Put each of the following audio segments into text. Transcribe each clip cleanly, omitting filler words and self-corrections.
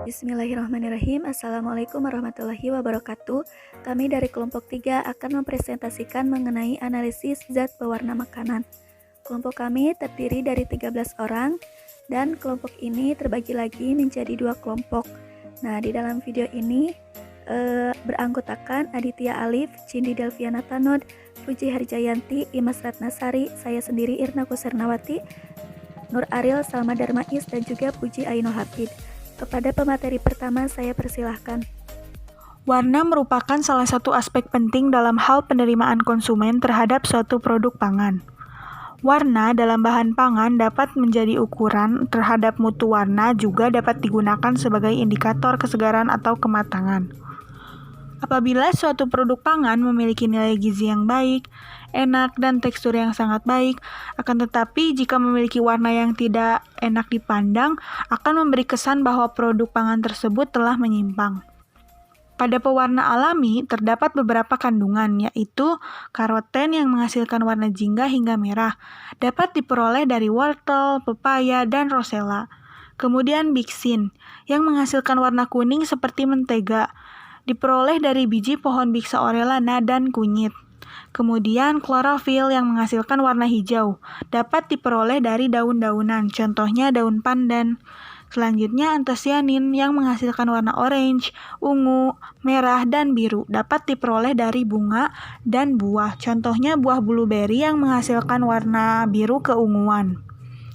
Bismillahirrahmanirrahim. Assalamualaikum warahmatullahi wabarakatuh. Kami dari kelompok 3 akan mempresentasikan mengenai analisis zat pewarna makanan. Kelompok kami terdiri dari 13 orang dan kelompok ini terbagi lagi menjadi 2 kelompok. Nah, di dalam video ini beranggotakan Aditya Alif, Cindi Delviana Tanod, Puji Harjayanti, Imas Ratnasari, saya sendiri Irna Kusernawati, Nur Ariel, Salma Darmais, dan juga Puji Ainul Hafid. Kepada pemateri pertama saya persilahkan. Warna merupakan salah satu aspek penting dalam hal penerimaan konsumen terhadap suatu produk pangan. Warna dalam bahan pangan dapat menjadi ukuran terhadap mutu warna, juga dapat digunakan sebagai indikator kesegaran atau kematangan. Apabila suatu produk pangan memiliki nilai gizi yang baik, enak, dan tekstur yang sangat baik, akan tetapi jika memiliki warna yang tidak enak dipandang, akan memberi kesan bahwa produk pangan tersebut telah menyimpang. Pada pewarna alami, terdapat beberapa kandungan, yaitu karoten yang menghasilkan warna jingga hingga merah, dapat diperoleh dari wortel, pepaya, dan rosella. Kemudian biksin, yang menghasilkan warna kuning seperti mentega, diperoleh dari biji pohon Bixa orellana dan kunyit. Kemudian klorofil yang menghasilkan warna hijau, dapat diperoleh dari daun-daunan, contohnya daun pandan. Selanjutnya antosianin yang menghasilkan warna orange, ungu, merah, dan biru, dapat diperoleh dari bunga dan buah, contohnya buah blueberry yang menghasilkan warna biru keunguan.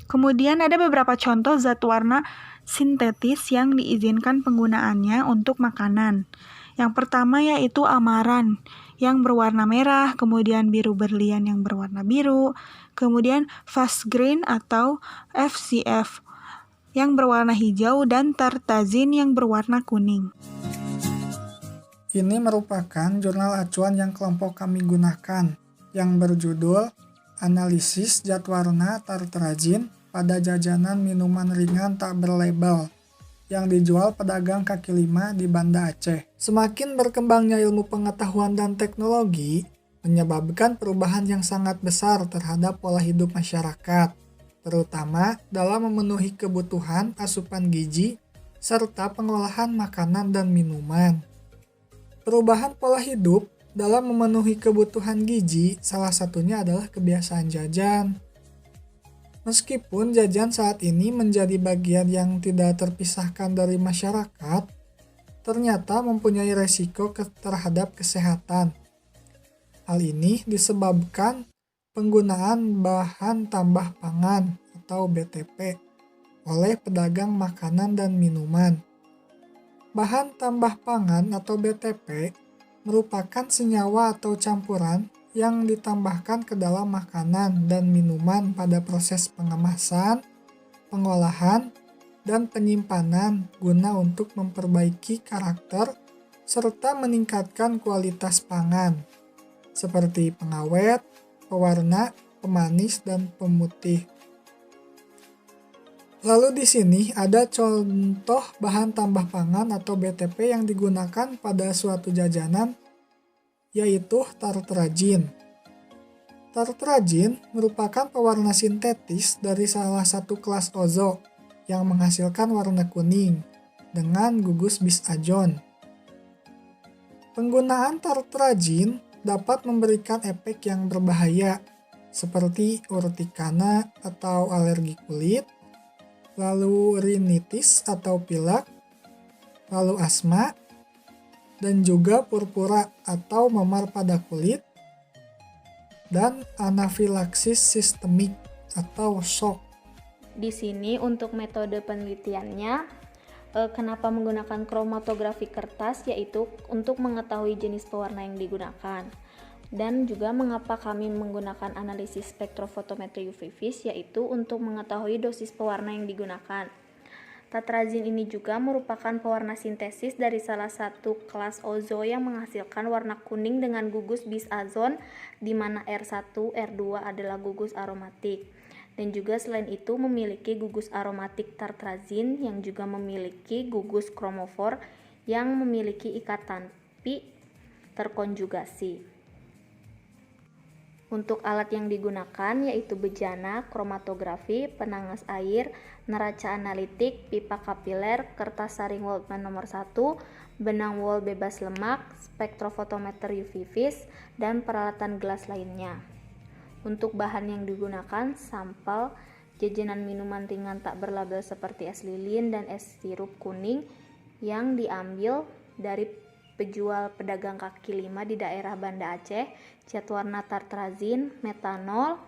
Kemudian ada beberapa contoh zat warna sintetis yang diizinkan penggunaannya untuk makanan. Yang pertama yaitu amaran yang berwarna merah, kemudian biru berlian yang berwarna biru, kemudian fast green atau FCF yang berwarna hijau, dan tartazin yang berwarna kuning. Ini merupakan jurnal acuan yang kelompok kami gunakan, yang berjudul Analisis Zat Warna Tartrazin pada Jajanan Minuman Ringan Tak Berlabel, yang dijual pedagang kaki lima di Banda Aceh. Semakin berkembangnya ilmu pengetahuan dan teknologi menyebabkan perubahan yang sangat besar terhadap pola hidup masyarakat, terutama dalam memenuhi kebutuhan asupan gizi serta pengolahan makanan dan minuman. Perubahan pola hidup dalam memenuhi kebutuhan gizi salah satunya adalah kebiasaan jajan. Meskipun jajan saat ini menjadi bagian yang tidak terpisahkan dari masyarakat, ternyata mempunyai resiko terhadap kesehatan. Hal ini disebabkan penggunaan bahan tambah pangan atau BTP oleh pedagang makanan dan minuman. Bahan tambah pangan atau BTP merupakan senyawa atau campuran yang ditambahkan ke dalam makanan dan minuman pada proses pengemasan, pengolahan, dan penyimpanan guna untuk memperbaiki karakter serta meningkatkan kualitas pangan, seperti pengawet, pewarna, pemanis, dan pemutih. Lalu di sini ada contoh bahan tambah pangan atau BTP yang digunakan pada suatu jajanan, yaitu tartrazin. Tartrazin merupakan pewarna sintetis dari salah satu kelas ozo yang menghasilkan warna kuning dengan gugus bis-azon. Penggunaan tartrazin dapat memberikan efek yang berbahaya seperti urtikana atau alergi kulit, lalu rinitis atau pilek, lalu asma, dan juga purpura atau memar pada kulit, dan anafilaksis sistemik atau shock. Di sini untuk metode penelitiannya, kenapa menggunakan kromatografi kertas, yaitu untuk mengetahui jenis pewarna yang digunakan. Dan juga mengapa kami menggunakan analisis spektrofotometri UV vis, yaitu untuk mengetahui dosis pewarna yang digunakan. Tartrazin ini juga merupakan pewarna sintesis dari salah satu kelas ozo yang menghasilkan warna kuning dengan gugus bis-azon, di mana R1, R2 adalah gugus aromatik. Dan juga selain itu memiliki gugus aromatik tartrazin yang juga memiliki gugus kromofor yang memiliki ikatan pi terkonjugasi. Untuk alat yang digunakan yaitu bejana, kromatografi, penangas air, neraca analitik, pipa kapiler, kertas saring Waltman nomor 1, benang wol bebas lemak, spektrofotometer UV vis, dan peralatan gelas lainnya. Untuk bahan yang digunakan, sampel, jajanan minuman ringan tak berlabel seperti es lilin dan es sirup kuning yang diambil dari penjual pedagang kaki lima di daerah Banda Aceh, cat warna tartrazin, metanol,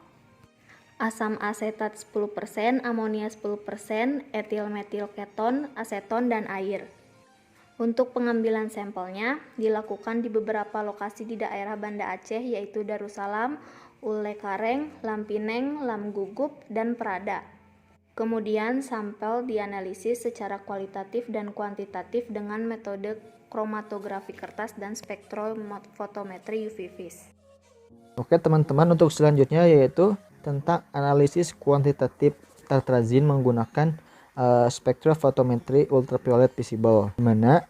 asam asetat 10%, amonia 10%, etil metil keton, aseton, dan air. Untuk pengambilan sampelnya dilakukan di beberapa lokasi di daerah Banda Aceh yaitu Darussalam, Ule Kareng, Lampineng, Lam Gugup, dan Prada. Kemudian sampel dianalisis secara kualitatif dan kuantitatif dengan metode kromatografi kertas dan spektrofotometri UV vis. Oke teman-teman, untuk selanjutnya yaitu tentang analisis kuantitatif tartrazin menggunakan spektrofotometri ultraviolet visible, di mana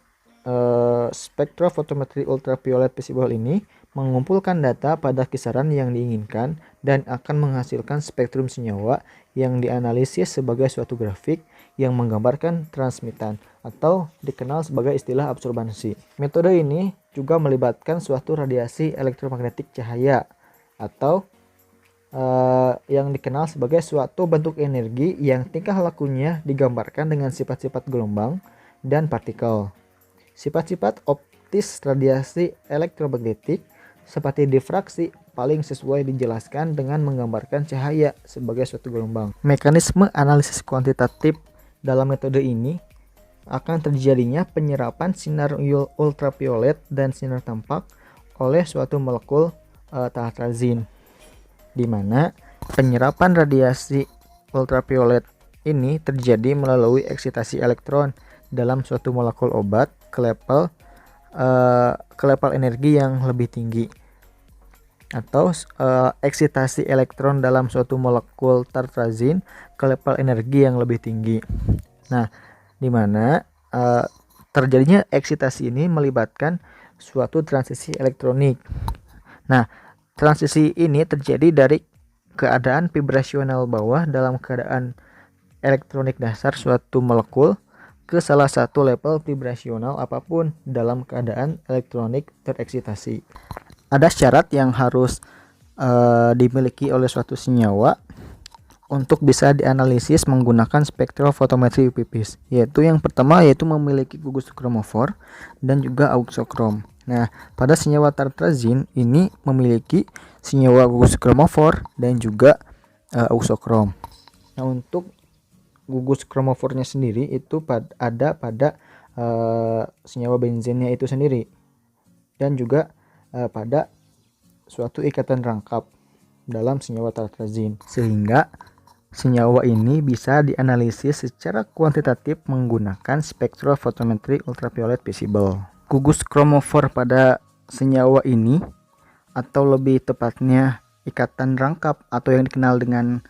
spektrofotometri ultraviolet visible ini mengumpulkan data pada kisaran yang diinginkan dan akan menghasilkan spektrum senyawa yang dianalisis sebagai suatu grafik yang menggambarkan transmitan atau dikenal sebagai istilah absorbansi. Metode ini juga melibatkan suatu radiasi elektromagnetik cahaya atau yang dikenal sebagai suatu bentuk energi yang tingkah lakunya digambarkan dengan sifat-sifat gelombang dan partikel. Sifat-sifat optis radiasi elektromagnetik seperti difraksi paling sesuai dijelaskan dengan menggambarkan cahaya sebagai suatu gelombang. Mekanisme analisis kuantitatif dalam metode ini akan terjadinya penyerapan sinar ultraviolet dan sinar tampak oleh suatu molekul tartrazin, di mana penyerapan radiasi ultraviolet ini terjadi melalui eksitasi elektron dalam suatu molekul obat ke level energi yang lebih tinggi, atau eksitasi elektron dalam suatu molekul tartrazin ke level energi yang lebih tinggi. Nah, di mana terjadinya eksitasi ini melibatkan suatu transisi elektronik. Nah, transisi ini terjadi dari keadaan vibrasional bawah dalam keadaan elektronik dasar suatu molekul ke salah satu level vibrasional apapun dalam keadaan elektronik tereksitasi. Ada syarat yang harus dimiliki oleh suatu senyawa untuk bisa dianalisis menggunakan spektrofotometri UV vis, yaitu yang pertama yaitu memiliki gugus kromofor dan juga auxokrom. Nah, pada senyawa tartrazin ini memiliki senyawa gugus kromofor dan juga auxokrom. Nah, untuk gugus kromofornya sendiri itu ada pada senyawa benzennya itu sendiri, dan juga pada suatu ikatan rangkap dalam senyawa tartrazin, sehingga senyawa ini bisa dianalisis secara kuantitatif menggunakan spektrofotometri ultraviolet visible. Gugus kromofor pada senyawa ini, atau lebih tepatnya ikatan rangkap atau yang dikenal dengan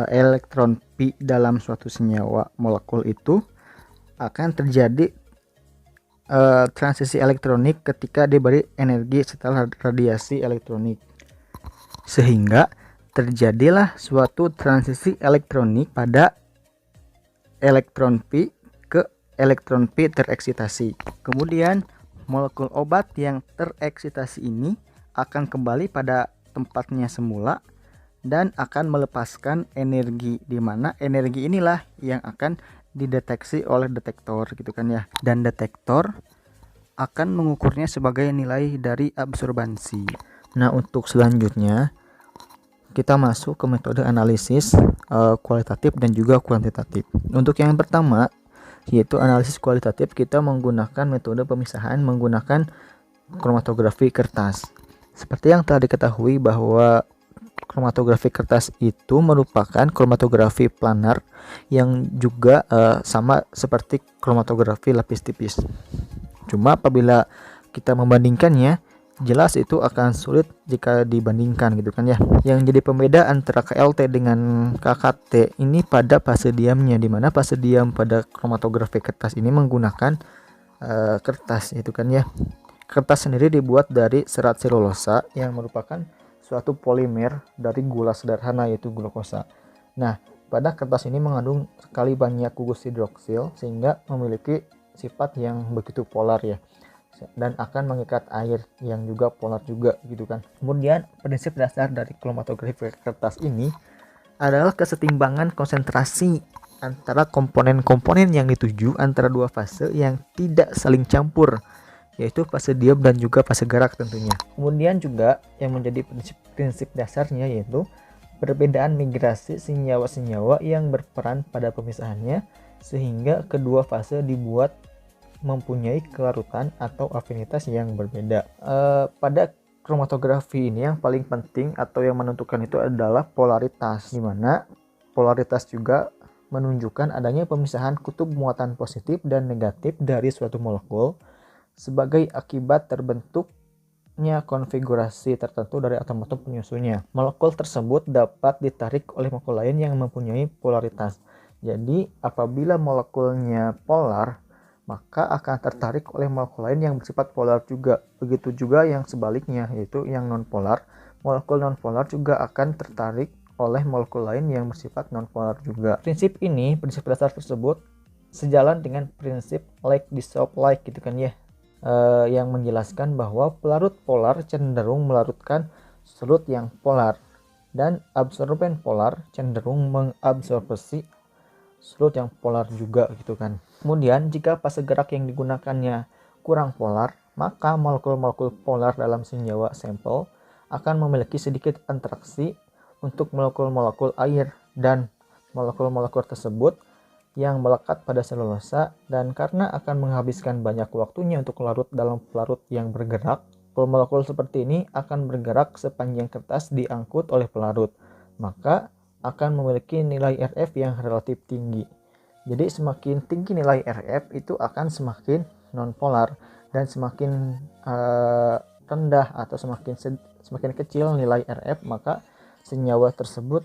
elektron pi dalam suatu senyawa molekul itu, akan terjadi transisi elektronik ketika diberi energi setelah radiasi elektronik, sehingga terjadilah suatu transisi elektronik pada elektron pi ke elektron pi tereksitasi. Kemudian molekul obat yang tereksitasi ini akan kembali pada tempatnya semula dan akan melepaskan energi, di mana energi inilah yang akan dideteksi oleh detektor gitu kan ya, dan detektor akan mengukurnya sebagai nilai dari absorbansi. Nah, untuk selanjutnya kita masuk ke metode analisis kualitatif dan juga kuantitatif. Untuk yang pertama yaitu analisis kualitatif, kita menggunakan metode pemisahan menggunakan kromatografi kertas. Seperti yang telah diketahui bahwa kromatografi kertas itu merupakan kromatografi planar yang juga sama seperti kromatografi lapis tipis. Cuma apabila kita membandingkannya, jelas itu akan sulit jika dibandingkan gitu kan ya. Yang jadi pembeda antara KLT dengan KKT ini pada fase diamnya, di mana fase diam pada kromatografi kertas ini menggunakan kertas itu kan ya. Kertas sendiri dibuat dari serat selulosa yang merupakan suatu polimer dari gula sederhana yaitu glukosa. Nah, pada kertas ini mengandung sekali banyak gugus hidroksil sehingga memiliki sifat yang begitu polar ya, dan akan mengikat air yang juga polar juga gitu kan. Kemudian prinsip dasar dari kromatografi kertas ini adalah kesetimbangan konsentrasi antara komponen-komponen yang dituju antara dua fase yang tidak saling campur, yaitu fase diam dan juga fase gerak tentunya. Kemudian juga yang menjadi prinsip dasarnya yaitu perbedaan migrasi senyawa-senyawa yang berperan pada pemisahannya sehingga kedua fase dibuat mempunyai kelarutan atau afinitas yang berbeda. Pada kromatografi ini yang paling penting atau yang menentukan itu adalah polaritas, di mana polaritas juga menunjukkan adanya pemisahan kutub muatan positif dan negatif dari suatu molekul sebagai akibat terbentuknya konfigurasi tertentu dari atom-atom penyusunnya. Molekul tersebut dapat ditarik oleh molekul lain yang mempunyai polaritas. Jadi apabila molekulnya polar, maka akan tertarik oleh molekul lain yang bersifat polar juga. Begitu juga yang sebaliknya, yaitu yang nonpolar. Molekul nonpolar juga akan tertarik oleh molekul lain yang bersifat nonpolar juga. Prinsip dasar tersebut sejalan dengan prinsip like dissolve like gitu kan ya, yang menjelaskan bahwa pelarut polar cenderung melarutkan solut yang polar dan absorben polar cenderung mengabsorbsi solut yang polar juga gitu kan. Kemudian jika fase gerak yang digunakannya kurang polar, maka molekul-molekul polar dalam senyawa sampel akan memiliki sedikit interaksi untuk molekul-molekul air dan molekul-molekul tersebut yang melekat pada selulosa, dan karena akan menghabiskan banyak waktunya untuk larut dalam pelarut yang bergerak, molekul seperti ini akan bergerak sepanjang kertas diangkut oleh pelarut, maka akan memiliki nilai RF yang relatif tinggi. Jadi semakin tinggi nilai RF itu akan semakin nonpolar, dan semakin rendah atau semakin kecil nilai RF, maka senyawa tersebut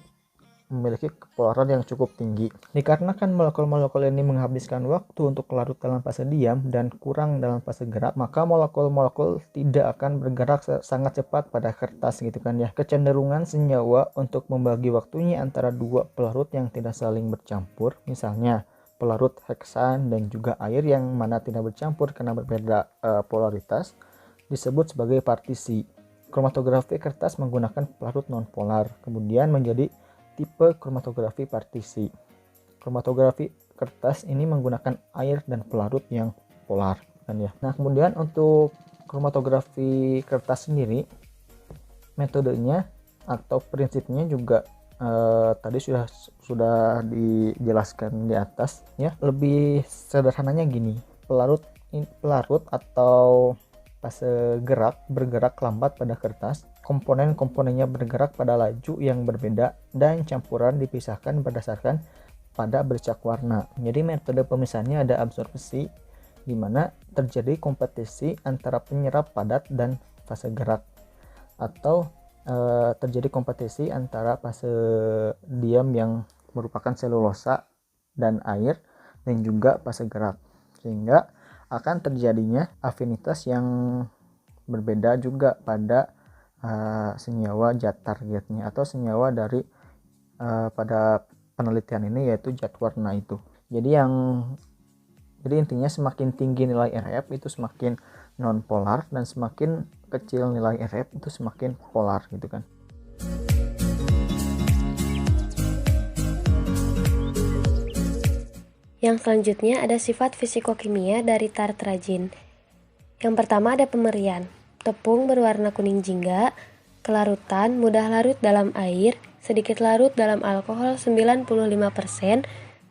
memiliki kepolaran yang cukup tinggi. Dikarenakan molekul-molekul ini menghabiskan waktu untuk larut dalam fase diam dan kurang dalam fase gerak, maka molekul-molekul tidak akan bergerak sangat cepat pada kertas gitu kan ya. Kecenderungan senyawa untuk membagi waktunya antara dua pelarut yang tidak saling bercampur, misalnya pelarut heksan dan juga air yang mana tidak bercampur karena berbeda polaritas, disebut sebagai partisi. Kromatografi kertas menggunakan pelarut nonpolar, kemudian menjadi tipe kromatografi partisi. Kromatografi kertas ini menggunakan air dan pelarut yang polar kan ya. Nah, kemudian untuk kromatografi kertas sendiri, metodenya atau prinsipnya juga tadi sudah dijelaskan di atas ya. Lebih sederhananya gini, pelarut atau fase gerak bergerak lambat pada kertas, komponen-komponennya bergerak pada laju yang berbeda dan campuran dipisahkan berdasarkan pada bercak warna. Jadi metode pemisahannya ada absorpsi, di mana terjadi kompetisi antara penyerap padat dan fase gerak, atau terjadi kompetisi antara fase diam yang merupakan selulosa dan air dan juga fase gerak, sehingga akan terjadinya afinitas yang berbeda juga pada senyawa zat targetnya atau senyawa dari pada penelitian ini, yaitu zat warna itu. Jadi intinya semakin tinggi nilai RF itu semakin non-polar, dan semakin kecil nilai RF itu semakin polar gitu kan. Yang selanjutnya ada sifat fisikokimia dari tartrazin. Yang pertama ada pemerian. Tepung berwarna kuning jingga, kelarutan, mudah larut dalam air, sedikit larut dalam alkohol 95%,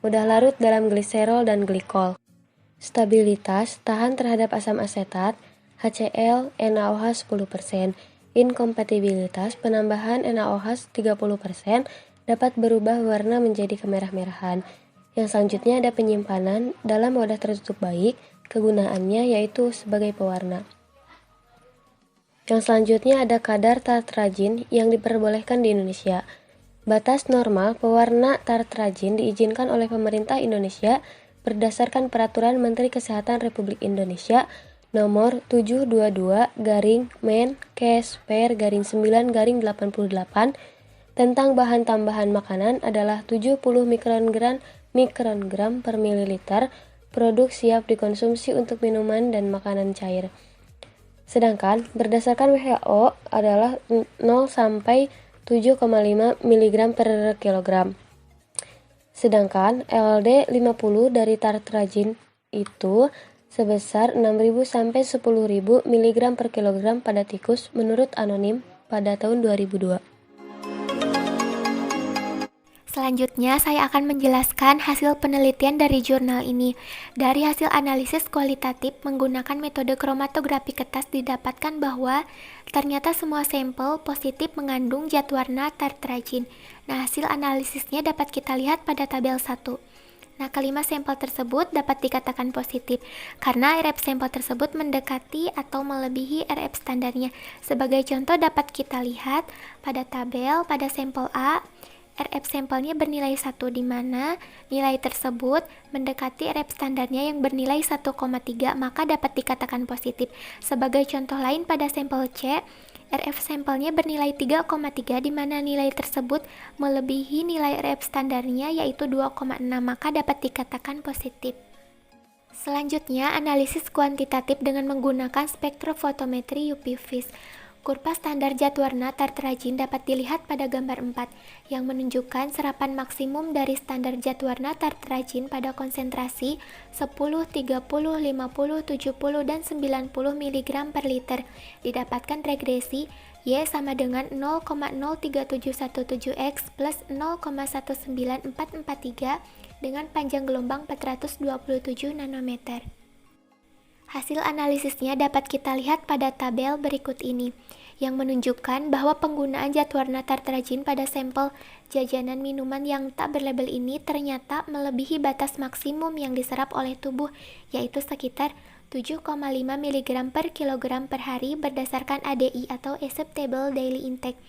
mudah larut dalam gliserol dan glikol. Stabilitas, tahan terhadap asam asetat, HCl, NaOH 10%. Inkompatibilitas, penambahan NaOH 30%, dapat berubah warna menjadi kemerah-merahan. Yang selanjutnya ada penyimpanan dalam wadah tertutup baik, kegunaannya yaitu sebagai pewarna. Yang selanjutnya ada kadar tartrazin yang diperbolehkan di Indonesia. Batas normal pewarna tartrazin diizinkan oleh pemerintah Indonesia berdasarkan Peraturan Menteri Kesehatan Republik Indonesia nomor 722-Men-Kes-Per-9-88 tentang bahan tambahan makanan adalah 70 mikrogram per mililiter produk siap dikonsumsi untuk minuman dan makanan cair. Sedangkan berdasarkan WHO adalah 0 sampai 7,5 mg per kilogram. Sedangkan LD 50 dari tartrazin itu sebesar 6.000 sampai 10.000 mg per kilogram pada tikus menurut anonim pada tahun 2002. Selanjutnya, saya akan menjelaskan hasil penelitian dari jurnal ini. Dari hasil analisis kualitatif menggunakan metode kromatografi kertas didapatkan bahwa ternyata semua sampel positif mengandung zat warna tartrazin. Nah, hasil analisisnya dapat kita lihat pada tabel 1. Nah, kelima sampel tersebut dapat dikatakan positif karena RF sampel tersebut mendekati atau melebihi RF standarnya. Sebagai contoh dapat kita lihat pada tabel pada sampel A, RF sampelnya bernilai 1 di mana nilai tersebut mendekati RF standarnya yang bernilai 1,3 maka dapat dikatakan positif. Sebagai contoh lain pada sampel C, RF sampelnya bernilai 3,3 di mana nilai tersebut melebihi nilai RF standarnya yaitu 2,6 maka dapat dikatakan positif. Selanjutnya, analisis kuantitatif dengan menggunakan spektrofotometri UV vis. Kurva standar zat warna tartrazin dapat dilihat pada gambar 4 yang menunjukkan serapan maksimum dari standar zat warna tartrazin pada konsentrasi 10, 30, 50, 70, dan 90 mg per liter. Didapatkan regresi Y sama dengan 0,03717X plus 0,19443 dengan panjang gelombang 427 nanometer. Hasil analisisnya dapat kita lihat pada tabel berikut ini, yang menunjukkan bahwa penggunaan zat warna tartrazin pada sampel jajanan minuman yang tak berlabel ini ternyata melebihi batas maksimum yang diserap oleh tubuh, yaitu sekitar 7,5 mg per kilogram per hari berdasarkan ADI atau Acceptable Daily Intake.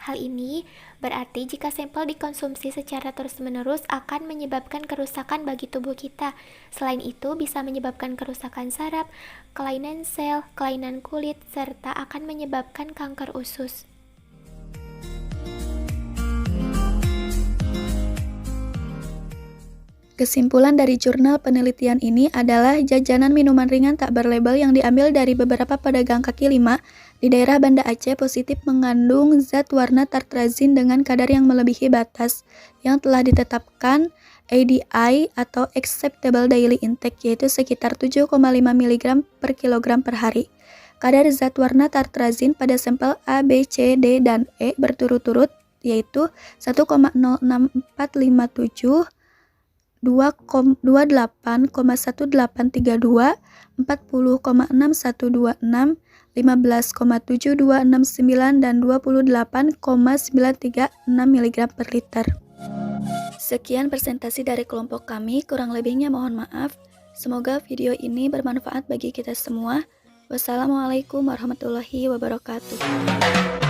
Hal ini berarti jika sampel dikonsumsi secara terus-menerus akan menyebabkan kerusakan bagi tubuh kita. Selain itu bisa menyebabkan kerusakan saraf, kelainan sel, kelainan kulit, serta akan menyebabkan kanker usus. Kesimpulan dari jurnal penelitian ini adalah jajanan minuman ringan tak berlabel yang diambil dari beberapa pedagang kaki lima di daerah Banda Aceh positif mengandung zat warna tartrazin dengan kadar yang melebihi batas yang telah ditetapkan ADI atau Acceptable Daily Intake, yaitu sekitar 7,5 mg per kilogram per hari. Kadar zat warna tartrazin pada sampel A, B, C, D, dan E berturut-turut yaitu 1,06457, 28,1832, 40,6126, 15,7269, dan 28,936 mg per liter. Sekian presentasi dari kelompok kami, kurang lebihnya mohon maaf. Semoga video ini bermanfaat bagi kita semua. Wassalamualaikum warahmatullahi wabarakatuh.